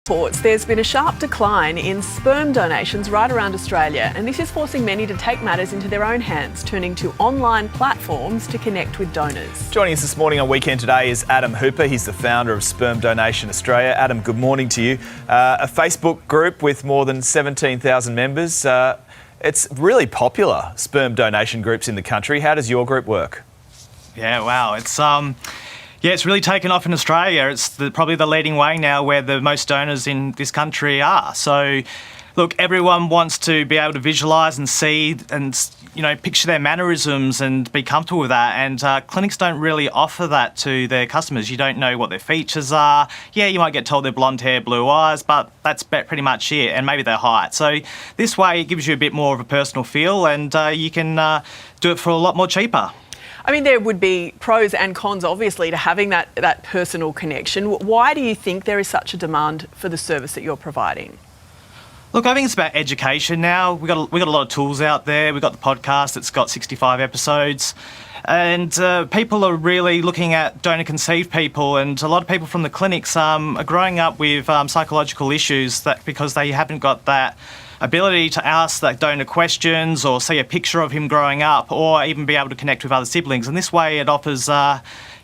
Reports there's been a sharp decline in sperm donations right around Australia, and this is forcing many to take matters into their own hands, turning to online platforms to connect with donors. Joining us this morning on Weekend Today is Adam Hooper. He's the founder of Sperm Donation Australia. Adam, good morning to you. A Facebook group with more than 17,000 members. It's really popular, sperm donation groups in the country. How does your group work? Yeah, wow. It's really taken off in Australia. It's probably the leading way now where the most donors in this country are. So, look, everyone wants to be able to visualise and see and, picture their mannerisms and be comfortable with that. And clinics don't really offer that to their customers. You don't know what their features are. Yeah, you might get told they're blonde hair, blue eyes, but that's pretty much it, and maybe their height. So this way it gives you a bit more of a personal feel, and you can do it for a lot more cheaper. I mean, there would be pros and cons, obviously, to having that personal connection. Why do you think there is such a demand for the service that you're providing? Look, I think it's about education now. We've got a lot of tools out there. We've got the podcast that's got 65 episodes. And people are really looking at donor-conceived people, and a lot of people from the clinics are growing up with psychological issues because they haven't got that ability to ask that donor questions or see a picture of him growing up or even be able to connect with other siblings. And this way it offers,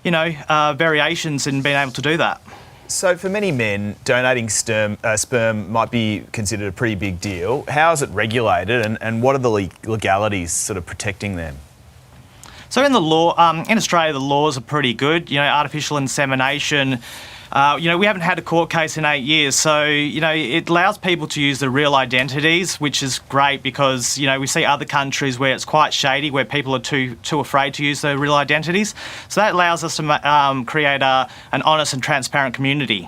variations in being able to do that. So for many men, donating sperm might be considered a pretty big deal. How is it regulated, and what are the legalities sort of protecting them? So in the law, in Australia, the laws are pretty good. Artificial insemination, we haven't had a court case in 8 years, so, it allows people to use their real identities, which is great because, we see other countries where it's quite shady, where people are too afraid to use their real identities. So that allows us to create an honest and transparent community.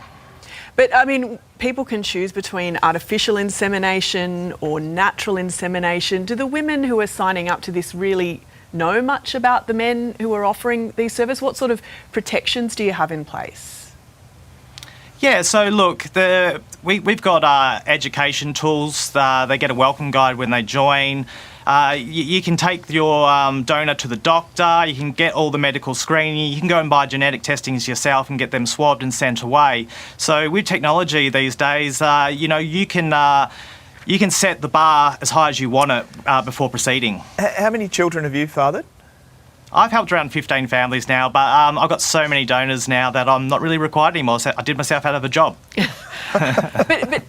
But, I mean, people can choose between artificial insemination or natural insemination. Do the women who are signing up to this really know much about the men who are offering these services? What sort of protections do you have in place? Yeah, so look, we've got education tools. They get a welcome guide when they join. You can take your donor to the doctor. You can get all the medical screening. You can go and buy genetic testings yourself and get them swabbed and sent away. So with technology these days, you can set the bar as high as you want it before proceeding. How many children have you fathered? I've helped around 15 families now, but I've got so many donors now that I'm not really required anymore. So I did myself out of a job. But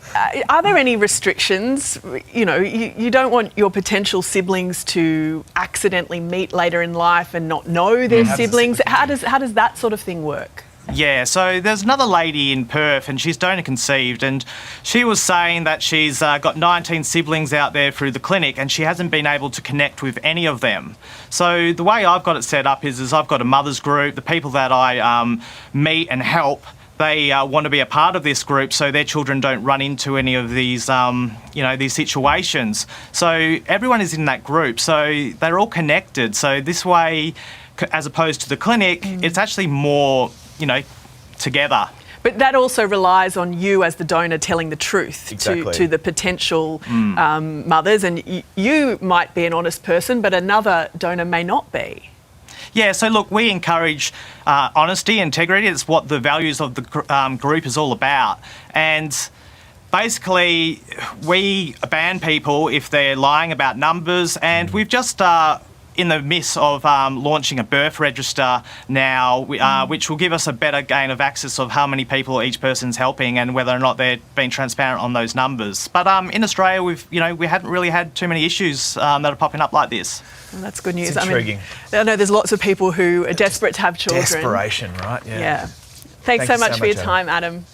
are there any restrictions? You don't want your potential siblings to accidentally meet later in life and not know their siblings. How does that sort of thing work? Yeah, so there's another lady in Perth and she's donor conceived, and she was saying that she's got 19 siblings out there through the clinic and she hasn't been able to connect with any of them. So the way I've got it set up is I've got a mother's group. The people that I meet and help, they want to be a part of this group so their children don't run into any of these, these situations. So everyone is in that group, so they're all connected. So this way, as opposed to the clinic, it's actually more together. But that also relies on you as the donor telling the truth Exactly. to the potential mothers, and you might be an honest person, but another donor may not be. Yeah, so look, we encourage honesty, integrity. It's what the values of the group is all about. And basically, we ban people if they're lying about numbers, and we've just in the midst of launching a birth register now, which will give us a better gain of access of how many people each person's helping and whether or not they're being transparent on those numbers. But in Australia, we haven't really had too many issues that are popping up like this. Well, that's good news. It's intriguing. I know there's lots of people who are desperate to have children. Desperation, right? Yeah. Thanks so much for your time, Adam.